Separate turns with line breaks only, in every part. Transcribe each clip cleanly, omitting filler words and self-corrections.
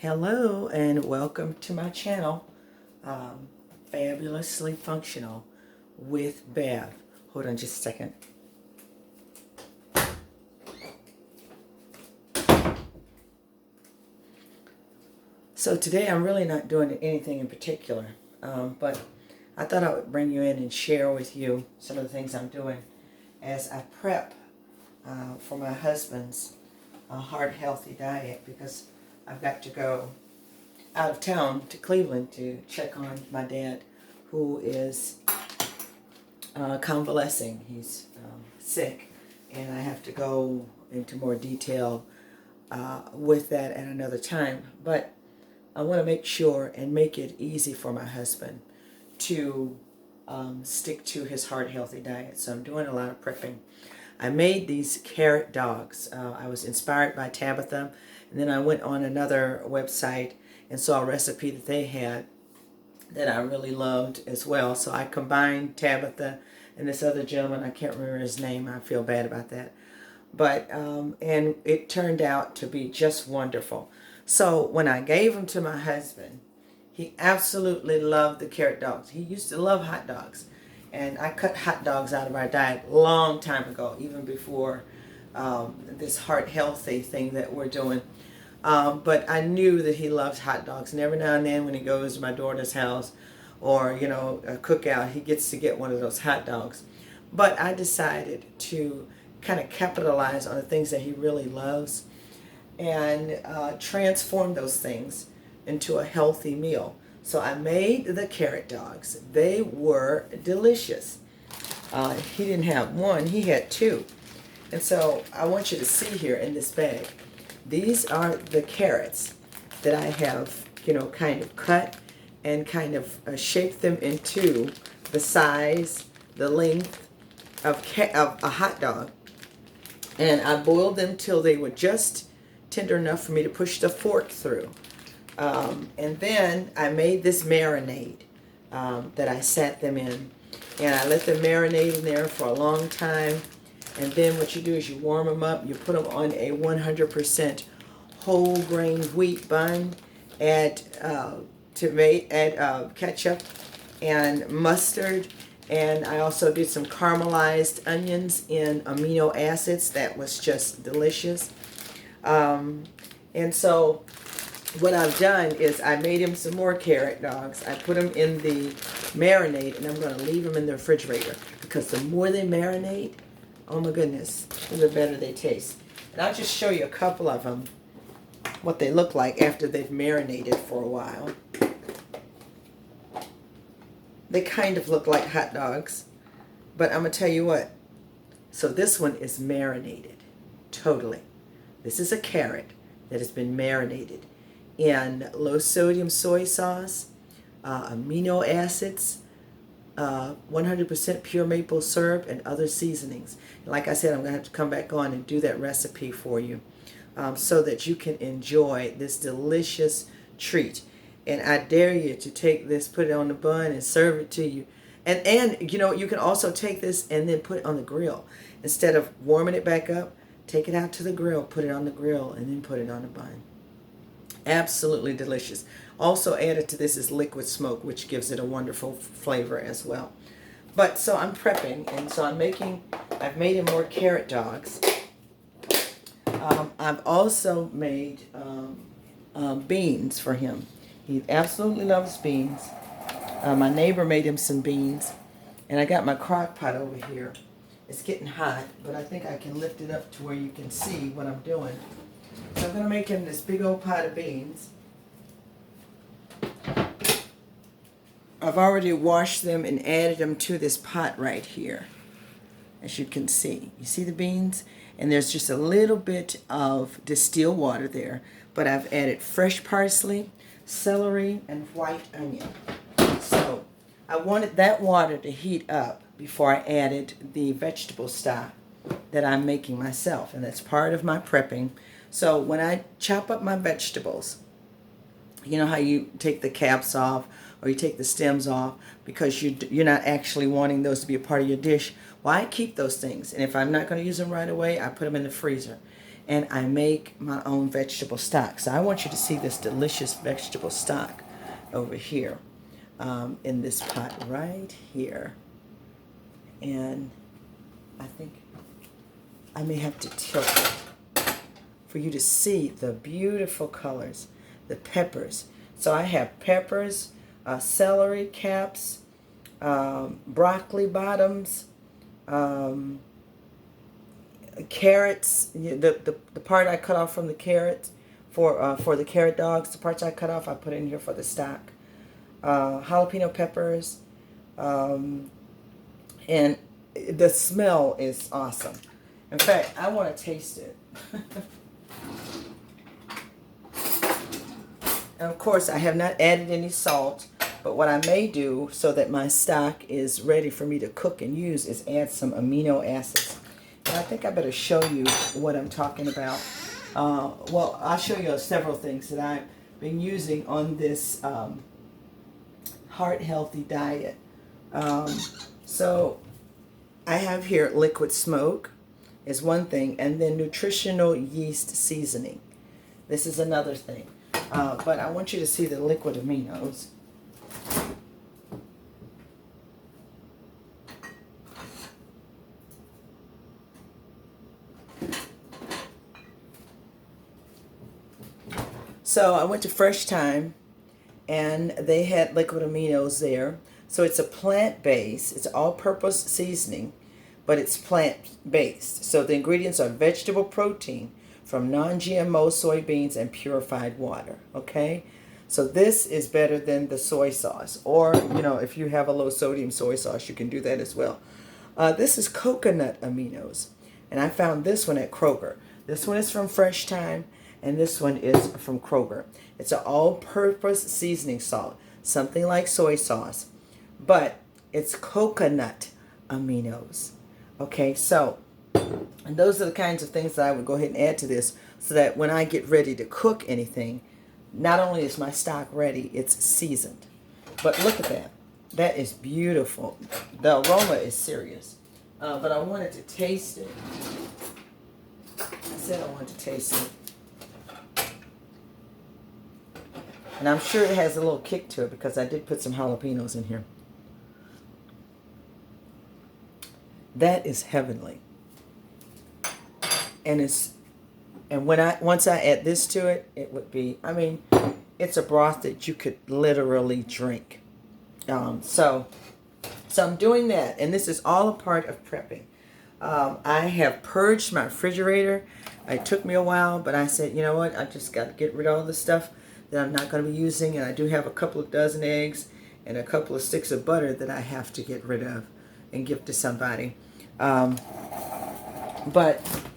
Hello and welcome to my channel, Fabulously Functional with Bev. Hold on just a second. So today I'm really not doing anything in particular, but I thought I would bring you in and share with you some of the things I'm doing as I prep for my husband's heart healthy diet, because I've got to go out of town to Cleveland to check on my dad, who is convalescing. He's sick, and I have to go into more detail with that at another time. But I want to make sure and make it easy for my husband to stick to his heart healthy diet. So I'm doing a lot of prepping. I made these carrot dogs. I was inspired by Tabitha, and then I went on another website and saw a recipe that they had that I really loved as well. So I combined Tabitha and this other gentleman, I can't remember his name, I feel bad about that. But, and it turned out to be just wonderful. So when I gave them to my husband, he absolutely loved the carrot dogs. He used to love hot dogs. And I cut hot dogs out of our diet a long time ago, even before this heart healthy thing that we're doing. But I knew that he loves hot dogs. And every now and then when he goes to my daughter's house or, you know, a cookout, he gets to get one of those hot dogs. But I decided to kind of capitalize on the things that he really loves and transform those things into a healthy meal. So I made the carrot dogs. They were delicious. He didn't have one, he had two. And so I want you to see here in this bag. These are the carrots that I have, you know, kind of cut and kind of shaped them into the size, the length of a hot dog. And I boiled them till they were just tender enough for me to push the fork through. And then I made this marinade that I sat them in. And I let them marinate in there for a long time. And then what you do is you warm them up. You put them on a 100% whole grain wheat bun. Add ketchup and mustard. And I also did some caramelized onions in amino acids. That was just delicious. And so what I've done is I made him some more carrot dogs. I put them in the marinade, and I'm going to leave them in the refrigerator, because the more they marinate, oh my goodness, the better they taste. And I'll just show you a couple of them, what they look like after they've marinated for a while. They kind of look like hot dogs, but I'm going to tell you what. So this one is marinated, totally. This is a carrot that has been marinated in low sodium soy sauce, amino acids, 100% pure maple syrup, and other seasonings. And like I said, I'm going to have to come back on and do that recipe for you so that you can enjoy this delicious treat. And I dare you to take this, put it on the bun, and serve it to you. And you know, you can also take this and then put it on the grill. Instead of warming it back up, take it out to the grill, put it on the grill, and then put it on the bun. Absolutely delicious. Also added to this is liquid smoke, which gives it a wonderful flavor as well. But so I'm prepping, and so I've made him more carrot dogs. I've also made beans for him. He absolutely loves beans. My neighbor made him some beans, and I got my crock pot over here. It's getting hot, but I think I can lift it up to where you can see what I'm doing. So I'm going to make him this big old pot of beans. I've already washed them and added them to this pot right here, as you can see. You see the beans? And there's just a little bit of distilled water there, but I've added fresh parsley, celery, and white onion. So I wanted that water to heat up before I added the vegetable stock that I'm making myself, and that's part of my prepping. So when I chop up my vegetables, you know how you take the caps off or you take the stems off because you're not actually wanting those to be a part of your dish. Well, I keep those things, and if I'm not going to use them right away, I put them in the freezer. and I make my own vegetable stock. So I want you to see this delicious vegetable stock over here in this pot right here. And I think I may have to tilt it for you to see the beautiful colors, the peppers. So I have peppers, celery caps, broccoli bottoms, carrots. The part I cut off from the carrots for the carrot dogs, the parts I cut off I put in here for the stock. Jalapeno peppers, and the smell is awesome. In fact, I want to taste it. And of course, I have not added any salt, but what I may do so that my stock is ready for me to cook and use is add some amino acids. And I think I better show you what I'm talking about. Well, I'll show you several things that I've been using on this heart healthy diet. So I have here liquid smoke is one thing, and then nutritional yeast seasoning. This is another thing. But I want you to see the liquid aminos. So I went to Fresh Thyme, and they had liquid aminos there. So it's a plant-based, it's all-purpose seasoning, but it's plant-based. So the ingredients are vegetable protein from non-GMO soybeans and purified water, okay? So this is better than the soy sauce. Or, you know, if you have a low-sodium soy sauce, you can do that as well. This is coconut aminos, and I found this one at Kroger. This one is from Fresh Thyme, and this one is from Kroger. It's an all-purpose seasoning salt, something like soy sauce, but it's coconut aminos. Okay, so, and those are the kinds of things that I would go ahead and add to this so that when I get ready to cook anything, not only is my stock ready, it's seasoned. But look at that. That is beautiful. The aroma is serious. But I wanted to taste it. I said I wanted to taste it. And I'm sure it has a little kick to it because I did put some jalapenos in here. That is heavenly. And once I add this to it, it would be, I mean, it's a broth that you could literally drink. So I'm doing that, and this is all a part of prepping. I have purged my refrigerator. It took me a while, but I said, you know what, I just got to get rid of all the stuff that I'm not going to be using, and I do have a couple of dozen eggs and a couple of sticks of butter that I have to get rid of and give to somebody. But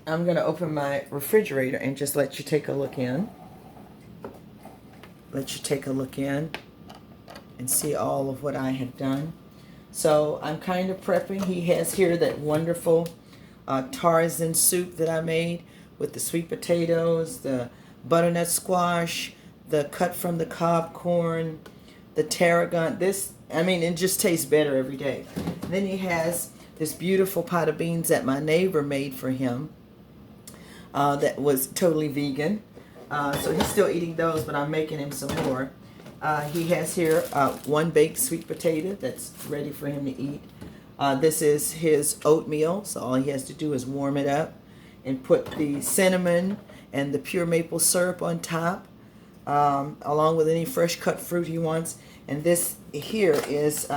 I'm going to open my refrigerator and just let you take a look in. Let you take a look in and see all of what I have done. So I'm kind of prepping. He has here that wonderful Tarzan soup that I made with the sweet potatoes, the butternut squash, the cut from the cob corn, the tarragon. This, I mean, it just tastes better every day. And then he has this beautiful pot of beans that my neighbor made for him that was totally vegan. So he's still eating those, but I'm making him some more. He has here one baked sweet potato that's ready for him to eat. This is his oatmeal, so all he has to do is warm it up and put the cinnamon and the pure maple syrup on top, along with any fresh cut fruit he wants. And this here is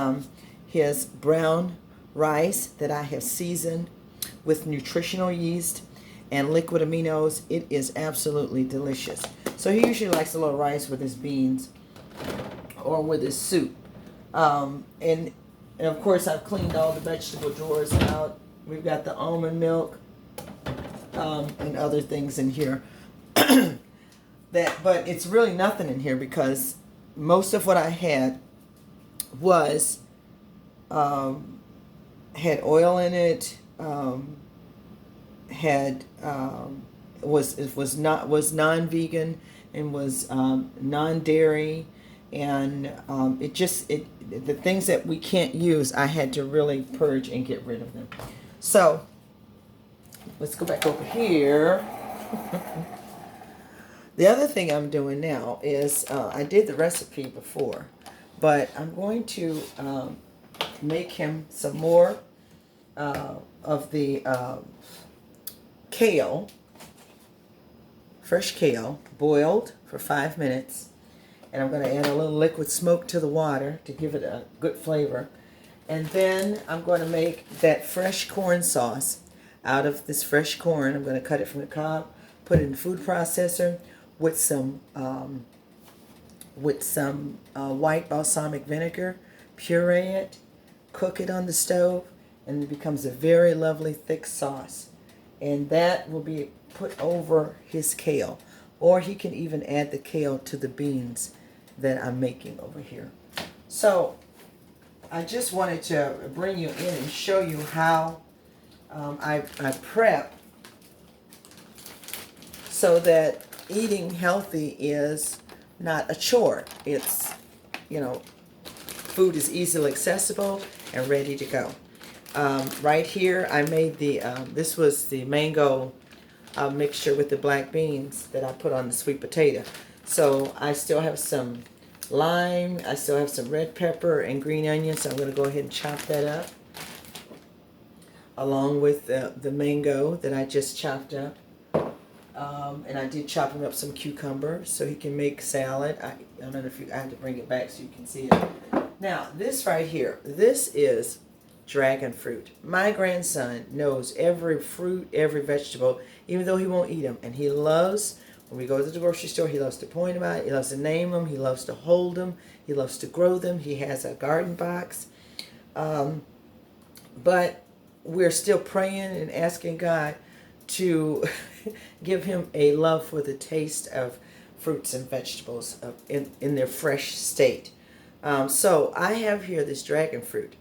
his brown rice that I have seasoned with nutritional yeast and liquid aminos. It is absolutely delicious. So he usually likes a little rice with his beans or with his soup. And of course I've cleaned all the vegetable drawers out. We've got the almond milk and other things in here. But it's really nothing in here because most of what I had was had oil in it, was non-vegan and was non-dairy, and the things that we can't use, I had to really purge and get rid of them. So let's go back over here. The other thing I'm doing now is I did the recipe before, but I'm going to make him some more of the kale, fresh kale, boiled for 5 minutes. And I'm going to add a little liquid smoke to the water to give it a good flavor. And then I'm going to make that fresh corn sauce out of this fresh corn. I'm going to cut it from the cob, put it in the food processor with some white balsamic vinegar, puree it, cook it on the stove, and it becomes a very lovely thick sauce. And that will be put over his kale. Or he can even add the kale to the beans that I'm making over here. So I just wanted to bring you in and show you how I prep so that eating healthy is not a chore. It's, food is easily accessible and ready to go. Right here, I made this was the mango mixture with the black beans that I put on the sweet potato. So I still have some lime, I still have some red pepper and green onions, so I'm going to go ahead and chop that up along with the mango that I just chopped up. And I did chop him up some cucumber so he can make salad. I don't know if I have to bring it back so you can see it. Now, this right here, this is dragon fruit. My grandson knows every fruit, every vegetable, even though he won't eat them. And he loves, when we go to the grocery store, he loves to point them out. He loves to name them. He loves to hold them. He loves to grow them. He has a garden box. But we're still praying and asking God to give him a love for the taste of fruits and vegetables in their fresh state. So I have here this dragon fruit.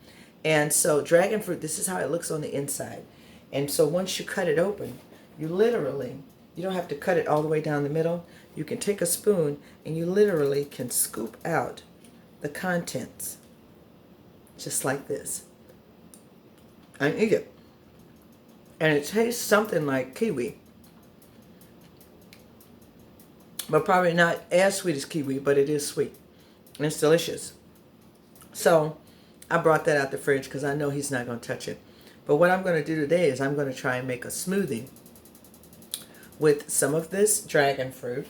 And so dragon fruit, this is how it looks on the inside. And so once you cut it open, you don't have to cut it all the way down the middle. You can take a spoon and you literally can scoop out the contents just like this and eat it. And it tastes something like kiwi, but probably not as sweet as kiwi, but it is sweet and it's delicious. So I brought that out the fridge because I know he's not going to touch it. But what I'm going to do today is I'm going to try and make a smoothie with some of this dragon fruit,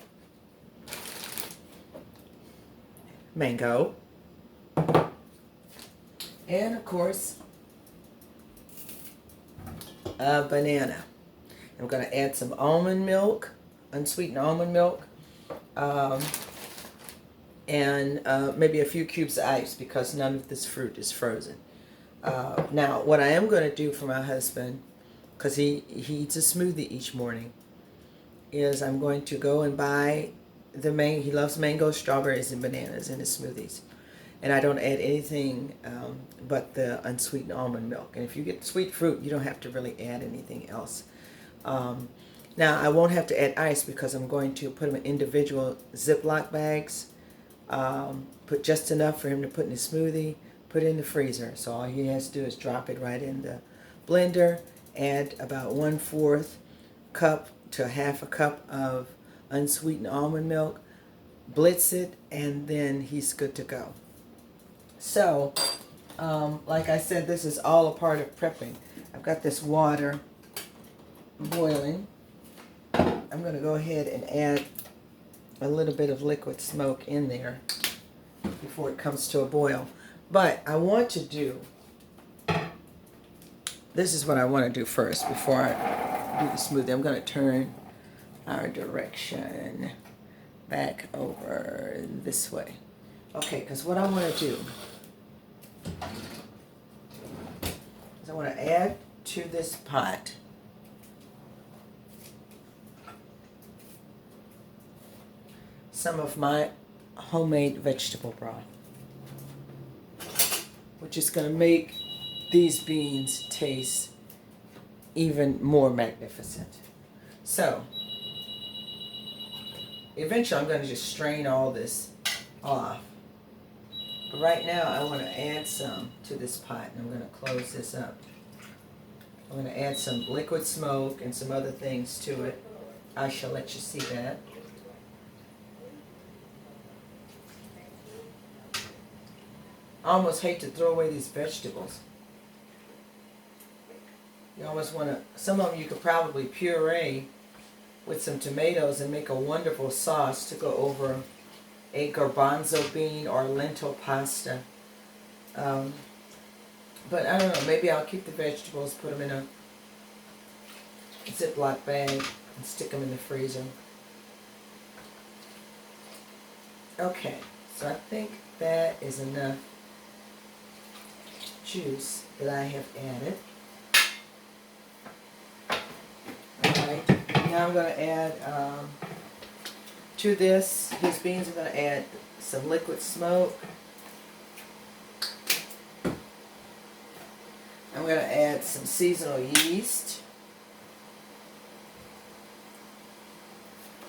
mango, and of course a banana. I'm going to add some almond milk, unsweetened almond milk, and maybe a few cubes of ice because none of this fruit is frozen. Now, what I am going to do for my husband, because he eats a smoothie each morning, is I'm going to go and buy he loves mango, strawberries, and bananas in his smoothies. And I don't add anything but the unsweetened almond milk. And if you get sweet fruit, you don't have to really add anything else. Now, I won't have to add ice because I'm going to put them in individual Ziploc bags. Put just enough for him to put in his smoothie, put it in the freezer. So all he has to do is drop it right in the blender, add about 1/4 cup to 1/2 cup of unsweetened almond milk, blitz it, and then he's good to go. So, like I said, this is all a part of prepping. I've got this water boiling. I'm going to go ahead and add a little bit of liquid smoke in there before it comes to a boil. But I want to do, this is what I want to do first before I do the smoothie. I'm going to turn our direction back over this way. Okay, because what I want to do is I want to add to this pot some of my homemade vegetable broth, which is going to make these beans taste even more magnificent. So, eventually I'm going to just strain all this off. But right now I want to add some to this pot, and I'm going to close this up. I'm going to add some liquid smoke and some other things to it. I shall let you see that. I almost hate to throw away these vegetables. You always want to, some of them you could probably puree with some tomatoes and make a wonderful sauce to go over a garbanzo bean or lentil pasta. But I don't know, maybe I'll keep the vegetables, put them in a Ziploc bag and stick them in the freezer. Okay, so I think that is enough juice that I have added. Alright, now I'm going to add to these beans, I'm going to add some liquid smoke. I'm going to add some seasonal yeast.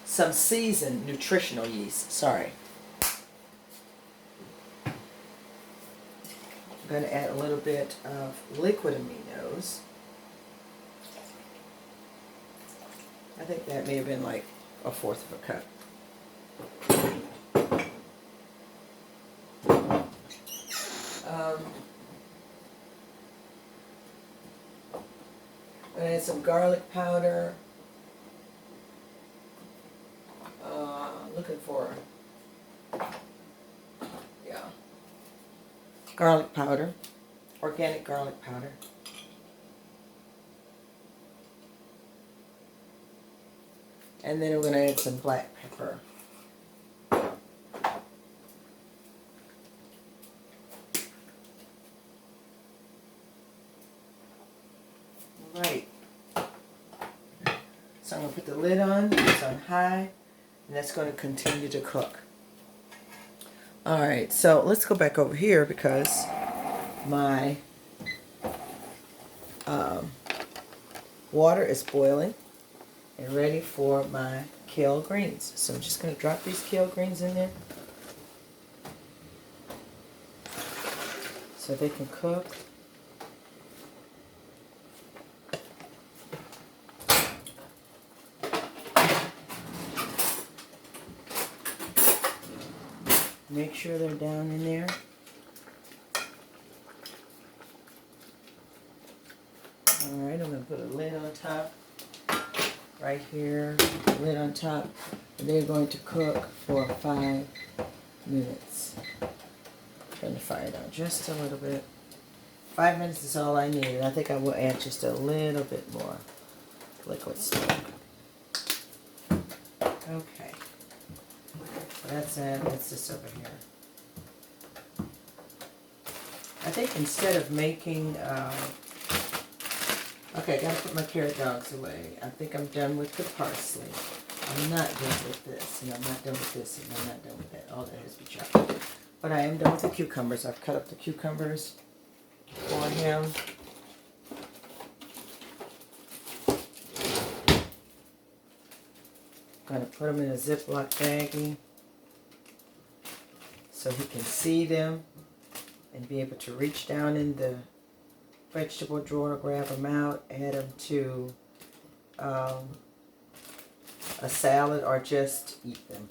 Some seasoned nutritional yeast, sorry. I'm going to add a little bit of liquid aminos. I think that may have been like 1/4 of a cup. And add some garlic powder. Looking for, yeah, garlic powder, organic garlic powder. And then we're going to add some black pepper. Right. So I'm going to put the lid on, it's on high, and that's going to continue to cook. Alright, so let's go back over here because my water is boiling and ready for my kale greens. So I'm just going to drop these kale greens in there so they can cook. Make sure they're down in there. Alright, I'm going to put a lid on top. Right here, lid on top. And they're going to cook for 5 minutes. Turn the fire down just a little bit. 5 minutes is all I need. And I think I will add just a little bit more liquid smoke. Okay. That's it. That's this over here. I think instead of making, okay, I gotta put my carrot dogs away. I think I'm done with the parsley. I'm not done with this, and I'm not done with this, and I'm not done with that. All that has to be chopped. But I am done with the cucumbers. I've cut up the cucumbers for him. I'm gonna put them in a Ziploc baggie so he can see them and be able to reach down in the vegetable drawer, grab them out, add them to a salad, or just eat them.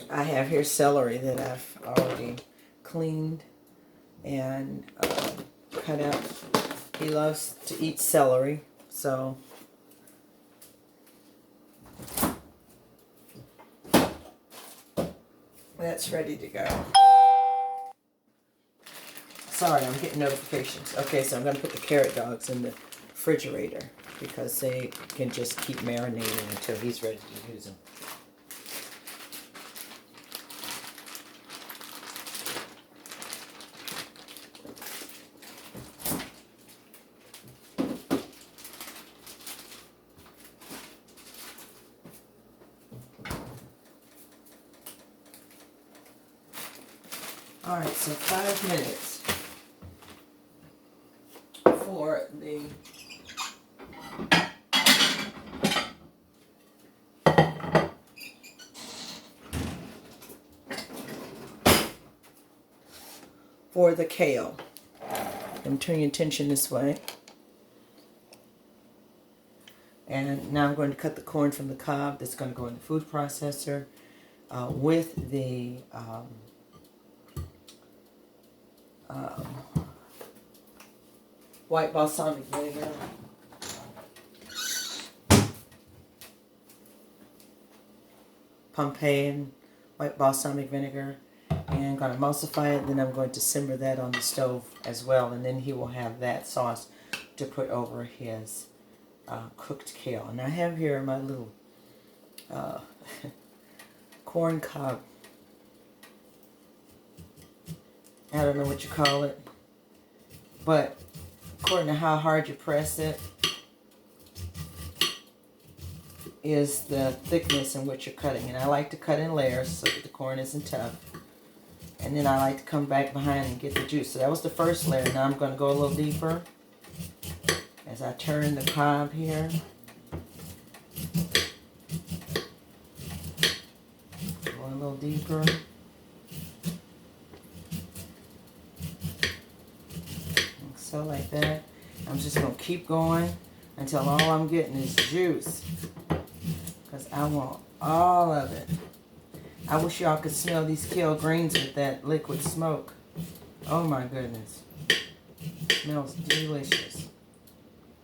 I have here celery that I've already cleaned and cut out. He loves to eat celery, so that's ready to go. Sorry, I'm getting notifications. Okay, so I'm going to put the carrot dogs in the refrigerator because they can just keep marinating until he's ready to use them. Alright, so 5 minutes for the for the kale. And turn your attention this way. And now I'm going to cut the corn from the cob. That's going to go in the food processor with the white balsamic vinegar. Pompeian white balsamic vinegar. And I'm going to emulsify it. Then I'm going to simmer that on the stove as well. And then he will have that sauce to put over his cooked kale. And I have here my little corn cob. I don't know what you call it. But according to how hard you press it, is the thickness in which you're cutting. And I like to cut in layers so that the corn isn't tough. And then I like to come back behind and get the juice. So that was the first layer. Now I'm going to go a little deeper as I turn the cob here. Go a little deeper. So like that. I'm just going to keep going until all I'm getting is juice. Because I want all of it. I wish y'all could smell these kale greens with that liquid smoke. Oh my goodness. Smells delicious.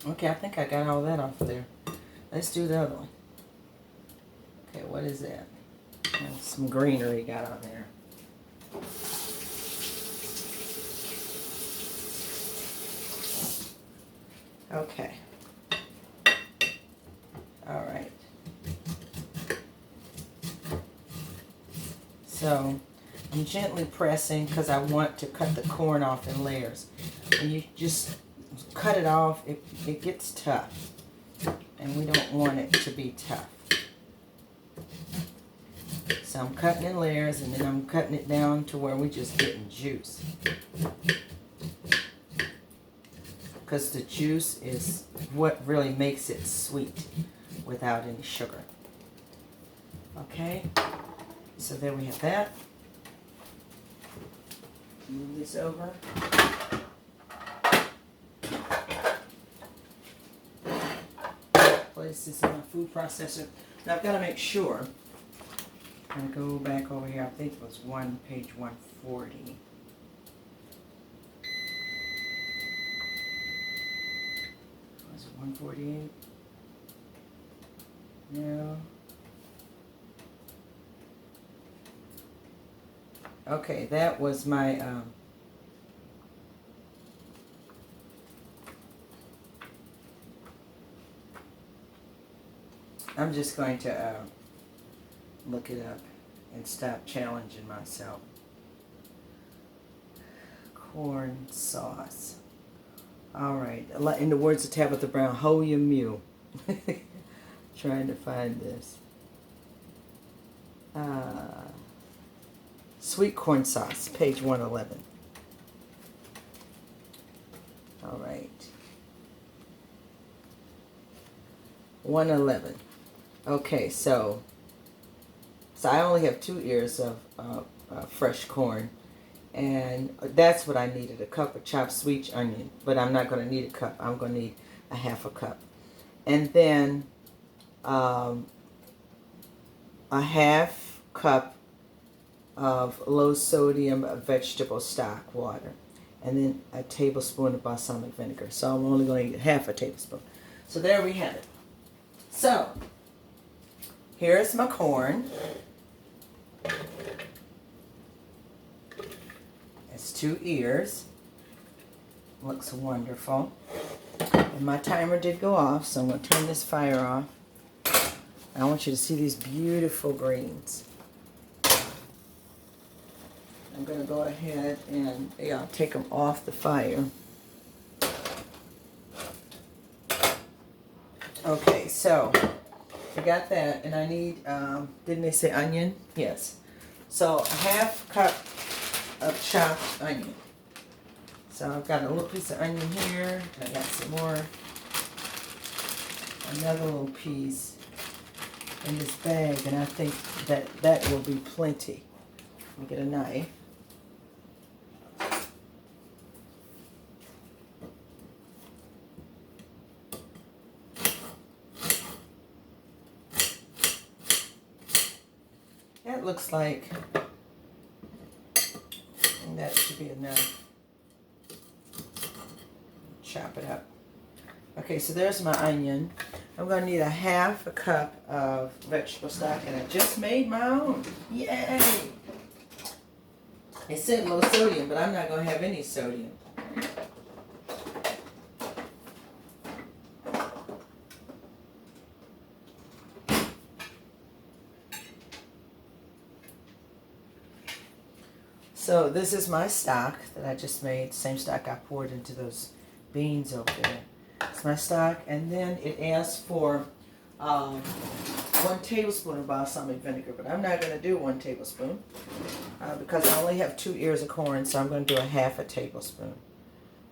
Okay, I think I got all that off of there. Let's do the other one. Okay, what is that? Some greenery got on there. Okay. All right. So I'm gently pressing because I want to cut the corn off in layers. When you just cut it off, it gets tough. And we don't want it to be tough. So I'm cutting in layers and then I'm cutting it down to where we're just getting juice. Because the juice is what really makes it sweet without any sugar. Okay, so there we have that. Move this over. Place this in my food processor. Now I've got to make sure. I'm going to go back over here. I think it was page 140. Was it 148? No. Okay, that was my I'm just going to look it up and stop challenging myself. Corn sauce. All right. In the words of Tabitha Brown, ho you mew. Trying to find this. Sweet corn sauce, page 111. All right. 111. Okay, so I only have 2 ears of fresh corn, and that's what I needed, a cup of chopped sweet onion, but I'm not going to need a cup. I'm going to need a half a cup. And then a half cup of low sodium vegetable stock water, and then a tablespoon of balsamic vinegar. So I'm only going to eat half a tablespoon. So there we have it. So here's my corn. It's 2 ears. Looks wonderful. And my timer did go off, so I'm going to turn this fire off. I want you to see these beautiful greens. I'm going to go ahead and take them off the fire. Okay, so I got that, and I need, didn't they say onion? Yes. So a half cup of chopped onion. So I've got a little piece of onion here. I got some more. Another little piece in this bag, and I think that will be plenty. Let me get a knife. looks like. And that should be enough. Chop it up. Okay, so there's my onion. I'm going to need a half a cup of vegetable stock, and I just made my own. Yay! It said low sodium, but I'm not going to have any sodium. So this is my stock that I just made. Same stock I poured into those beans over there. It's my stock, and then it asks for 1 tablespoon of balsamic vinegar, but I'm not going to do 1 tablespoon because I only have 2 ears of corn, so I'm going to do a half a tablespoon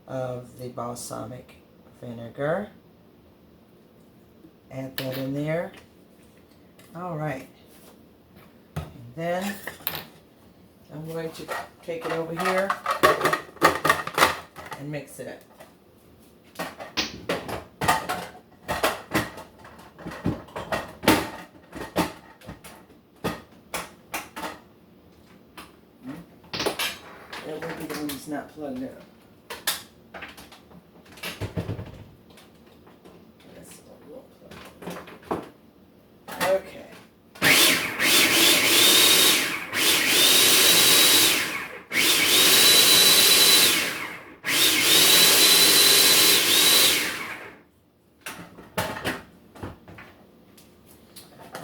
of the balsamic vinegar. Add that in there. All right. And then I'm going to take it over here and mix it up. That will be the one that's not plugged up. That's what we'll plug. Okay.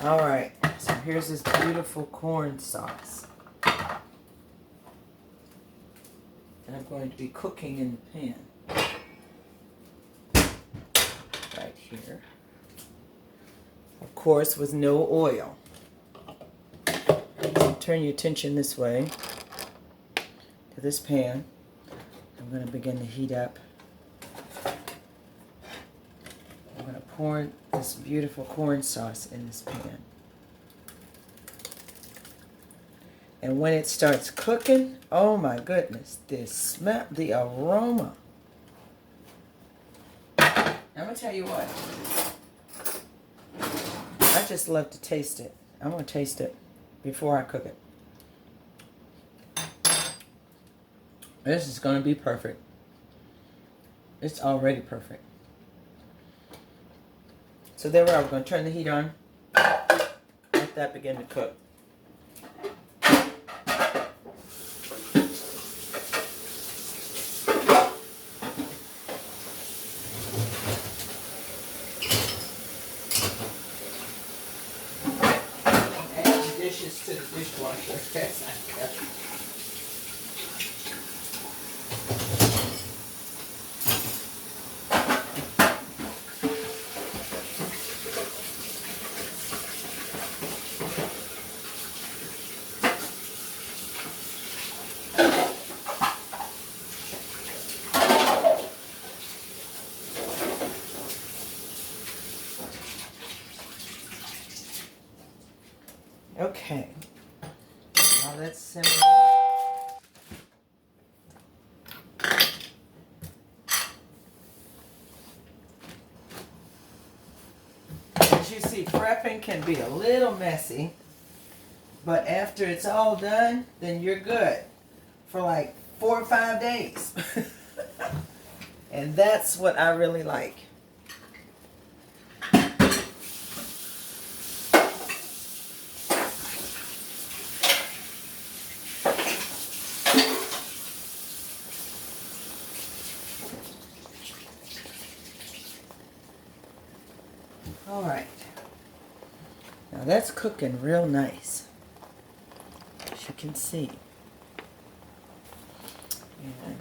All right. So here's this beautiful corn sauce. And I'm going to be cooking in the pan. Right here. Of course, with no oil. So turn your attention this way to this pan. I'm going to begin to heat up. I'm going to pour this beautiful corn sauce in this pan. And when it starts cooking, oh my goodness, the smell, the aroma. I'm going to tell you what. I just love to taste it. I'm going to taste it before I cook it. This is going to be perfect. It's already perfect. So there we are. We're going to turn the heat on. Let that begin to cook. Dishes to the dishwasher as I go. Okay, now let's simmer. As you see, prepping can be a little messy, but after it's all done, then you're good for like 4 or 5 days. And that's what I really like. All right, now that's cooking real nice, as you can see. And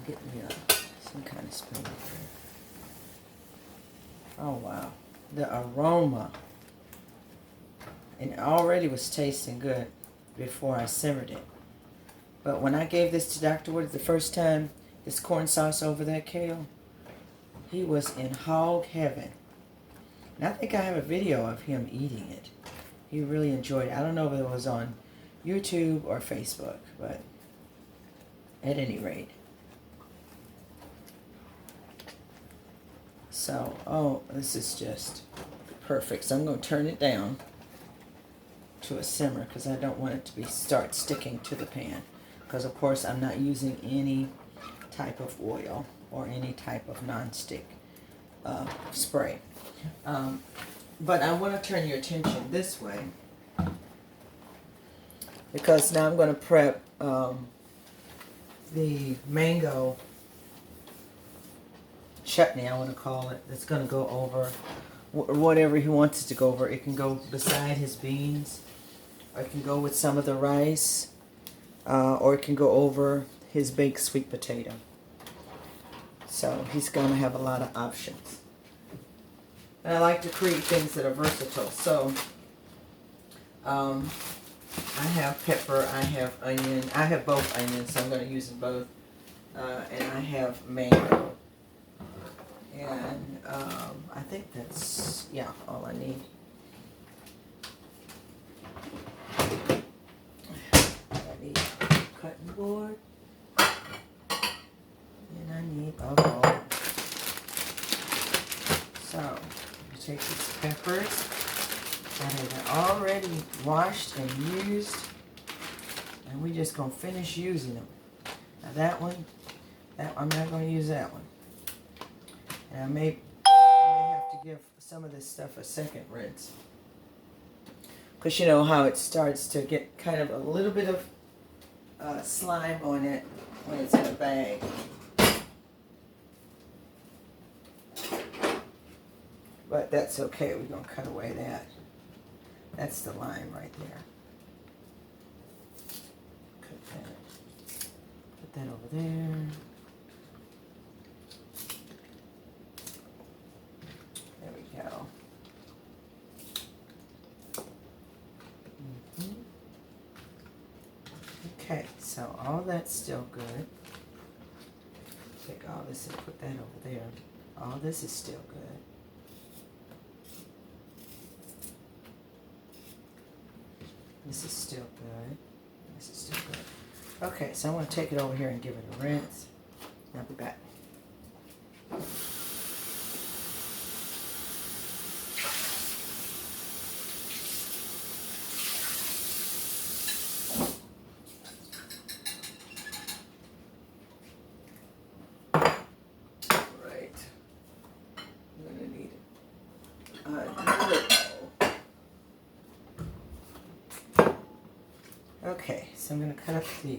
get me some kind of spoon here. Oh wow, the aroma. And it already was tasting good before I simmered it. But when I gave this to Dr. Wood the first time, this corn sauce over that kale, he was in hog heaven. And I think I have a video of him eating it. He really enjoyed it. I don't know if it was on YouTube or Facebook, but at any rate. So, oh, this is just perfect. So I'm going to turn it down to a simmer because I don't want it to start sticking to the pan. Because of course I'm not using any type of oil or any type of non-stick spray. But I want to turn your attention this way because now I'm going to prep the mango chutney, I want to call it. It's going to go over whatever he wants it to go over. It can go beside his beans, or it can go with some of the rice, or it can go over his baked sweet potato. So he's going to have a lot of options. And I like to create things that are versatile. So I have pepper, I have onion. I have both onions, so I'm going to use them both. And I have mango. And I think that's, yeah, all I need. I need a cutting board. And I need a bowl. So, you take these peppers that have been already washed and used, and we're just going to finish using them. Now that one, I'm not going to use that one. And I may have to give some of this stuff a second rinse. Because you know how it starts to get kind of a little bit of slime on it when it's in a bag. But that's okay. We're going to cut away that. That's the lime right there. Cut that. Put that over there. There we go. Okay, so all that's still good. Take all this and put that over there. All this is still good. This is still good. This is still good. Okay, so I'm going to take it over here and give it a rinse. I'll be back. Right. I'm going to need another bowl. Okay, so I'm going to cut up the